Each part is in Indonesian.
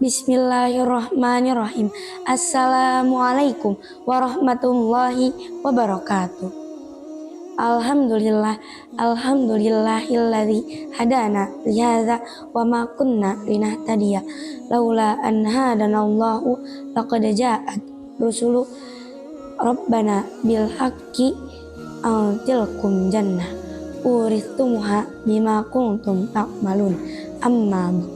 Bismillahirrahmanirrahim. Assalamualaikum warahmatullahi wabarakatuh. Alhamdulillahilladzi hadana lihadza wa ma kunna linahtadiya laula an hadanallahu laqad ja'at rusulu rabbana bil haqqi tilkum jannah uristumuha bima kuntum ta'malun. Amma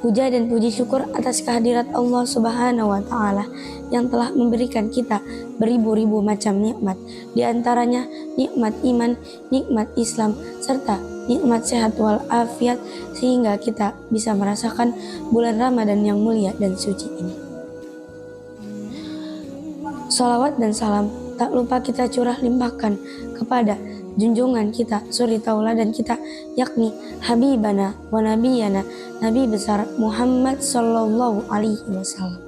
puja dan puji syukur atas kehadirat Allah Subhanahu wa Ta'ala yang telah memberikan kita beribu-ribu macam nikmat, di antaranya nikmat iman, nikmat Islam, serta nikmat sehat walafiat, sehingga kita bisa merasakan bulan Ramadan yang mulia dan suci ini. Salawat dan salam tak lupa kita curah limpahkan kepada junjungan kita, suri tauladan kita, yakni Habibana wa Nabiyana, Nabi besar Muhammad Sallallahu Alaihi Wasallam.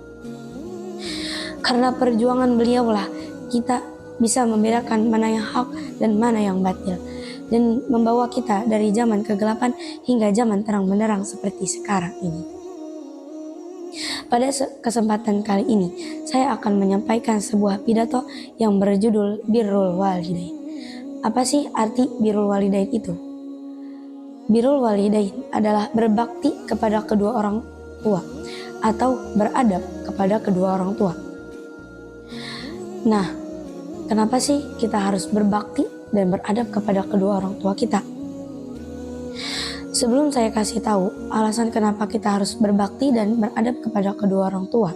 Karena perjuangan beliaulah kita bisa membedakan mana yang hak dan mana yang batil, dan membawa kita dari zaman kegelapan hingga zaman terang benderang seperti sekarang ini. Pada kesempatan kali ini, saya akan menyampaikan sebuah pidato yang berjudul Birrul Walidain. Apa sih arti birrul walidain itu? Birrul walidain adalah berbakti kepada kedua orang tua atau beradab kepada kedua orang tua. Nah, kenapa sih kita harus berbakti dan beradab kepada kedua orang tua kita? Sebelum saya kasih tahu alasan kenapa kita harus berbakti dan beradab kepada kedua orang tua,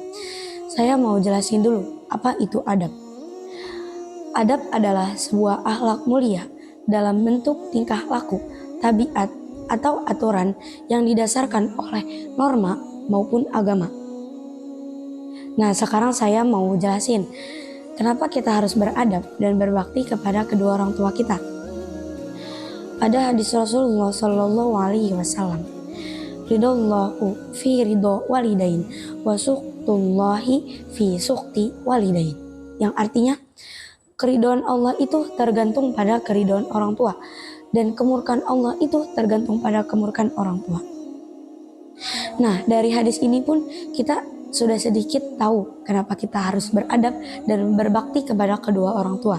saya mau jelasin dulu apa itu adab. Adab adalah sebuah akhlak mulia dalam bentuk tingkah laku, tabiat, atau aturan yang didasarkan oleh norma maupun agama. Nah, sekarang saya mau jelasin kenapa kita harus beradab dan berbakti kepada kedua orang tua kita. Pada hadis Rasulullah Sallallahu Alaihi Wasallam, ridallahu fi ridho walidain wa suqtullahi fi suqti walidain, yang artinya keridhaan Allah itu tergantung pada keridhaan orang tua, dan kemurkaan Allah itu tergantung pada kemurkaan orang tua. Nah, dari hadis ini pun kita sudah sedikit tahu kenapa kita harus beradab dan berbakti kepada kedua orang tua.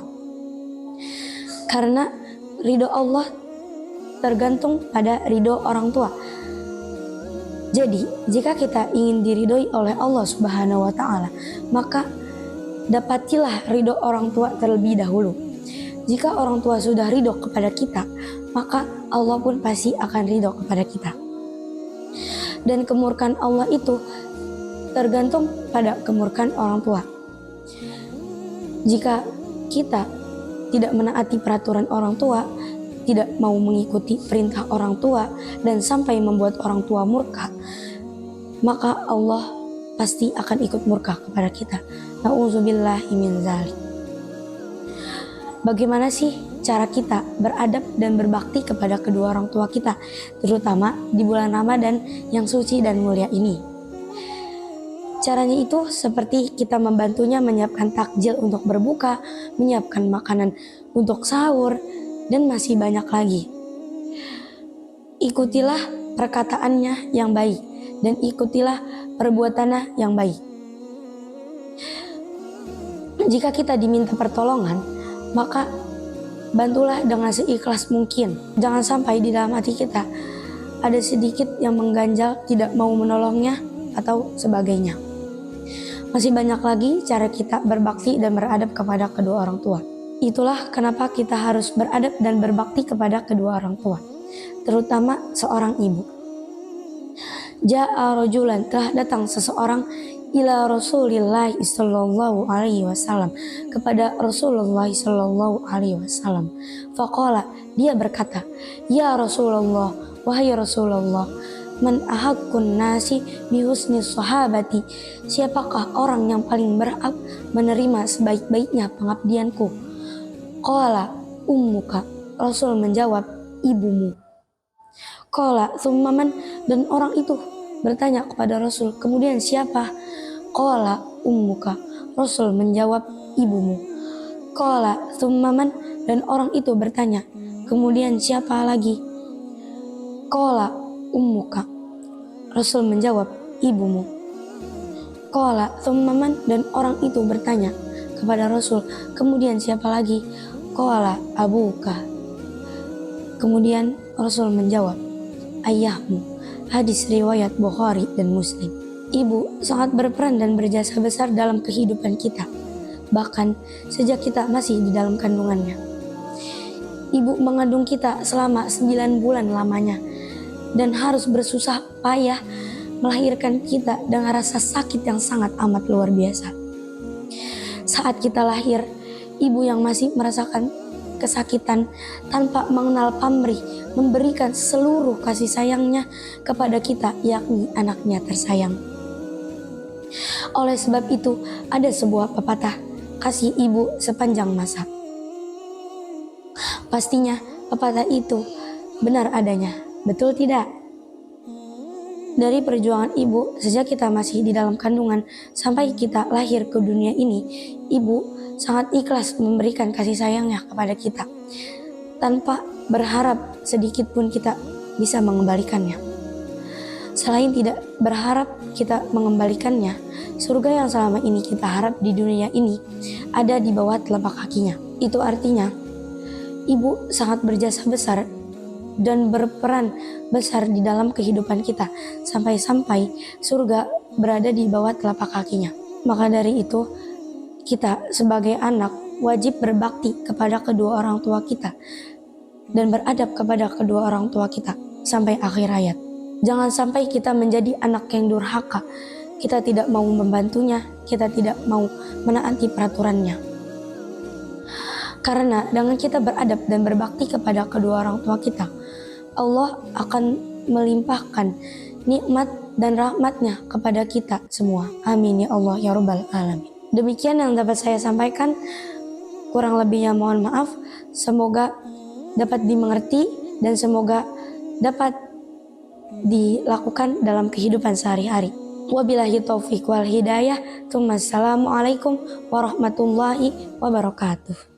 Karena ridho Allah tergantung pada ridho orang tua. Jadi, jika kita ingin diridhoi oleh Allah Subhanahu wa Ta'ala, maka dapatilah ridho orang tua terlebih dahulu. Jika orang tua sudah ridho kepada kita, maka Allah pun pasti akan ridho kepada kita. Dan kemurkaan Allah itu tergantung pada kemurkaan orang tua. Jika kita tidak menaati peraturan orang tua, tidak mau mengikuti perintah orang tua, dan sampai membuat orang tua murka, maka Allah pasti akan ikut murka kepada kita. Na'udzubillahi min dzalik. Bagaimana sih cara kita beradab dan berbakti kepada kedua orang tua kita, terutama di bulan Ramadan yang suci dan mulia ini? Caranya itu seperti kita membantunya menyiapkan takjil untuk berbuka, menyiapkan makanan untuk sahur, dan masih banyak lagi. Ikutilah perkataannya yang baik dan ikutilah perbuatannya yang baik. Jika kita diminta pertolongan, maka bantulah dengan seikhlas mungkin. Jangan sampai di dalam hati kita ada sedikit yang mengganjal, tidak mau menolongnya atau sebagainya. Masih banyak lagi cara kita berbakti dan beradab kepada kedua orang tua. Itulah kenapa kita harus beradab dan berbakti kepada kedua orang tua, terutama seorang ibu. Ja'a rajulan, telah datang seseorang ila Rasulillah sallallahu alaihi wasallam, kepada Rasulullah sallallahu alaihi wasallam. Faqala, dia berkata, ya Rasulullah, wahai Rasulullah, man ahaqqun nasi bihusni sahabati, siapakah orang yang paling berhak menerima sebaik-baiknya pengabdianku? Qala ummuka, Rasul menjawab, ibumu. Qala tsumma man, dan orang itu bertanya kepada Rasul, kemudian siapa? Qala ummuka, Rasul menjawab, ibumu. Qala tsumma man, dan orang itu bertanya, kemudian siapa lagi? Qala ummuka, Rasul menjawab, ibumu. Qala thumma man, dan orang itu bertanya kepada Rasul, kemudian siapa lagi? Qala abuka. Kemudian Rasul menjawab, ayahmu. Hadis riwayat Bukhari dan Muslim. Ibu sangat berperan dan berjasa besar dalam kehidupan kita, bahkan sejak kita masih di dalam kandungannya. Ibu mengandung kita selama 9 bulan lamanya dan harus bersusah payah melahirkan kita dengan rasa sakit yang sangat amat luar biasa. Saat kita lahir, ibu yang masih merasakan kesakitan tanpa mengenal pamrih memberikan seluruh kasih sayangnya kepada kita, yakni anaknya tersayang. Oleh sebab itu, ada sebuah pepatah, kasih ibu sepanjang masa. Pastinya pepatah itu benar adanya, betul tidak? Dari perjuangan ibu sejak kita masih di dalam kandungan sampai kita lahir ke dunia ini, ibu sangat ikhlas memberikan kasih sayangnya kepada kita tanpa berharap sedikit pun kita bisa mengembalikannya. Selain tidak berharap kita mengembalikannya, surga yang selama ini kita harap di dunia ini ada di bawah telapak kakinya. Itu artinya ibu sangat berjasa besar dan berperan besar di dalam kehidupan kita sampai-sampai surga berada di bawah telapak kakinya. Maka dari itu, kita sebagai anak wajib berbakti kepada kedua orang tua kita dan beradab kepada kedua orang tua kita sampai akhir hayat. Jangan sampai kita menjadi anak yang durhaka. Kita tidak mau membantunya, kita tidak mau menaati peraturannya. Karena dengan kita beradab dan berbakti kepada kedua orang tua kita, Allah akan melimpahkan nikmat dan rahmatnya kepada kita semua. Amin ya Allah ya Rabbal Alamin. Demikian yang dapat saya sampaikan. Kurang lebihnya mohon maaf. Semoga dapat dimengerti dan semoga dapat dilakukan dalam kehidupan sehari-hari. Wabillahi taufiq wal hidayah. Assalamualaikum warahmatullahi wabarakatuh.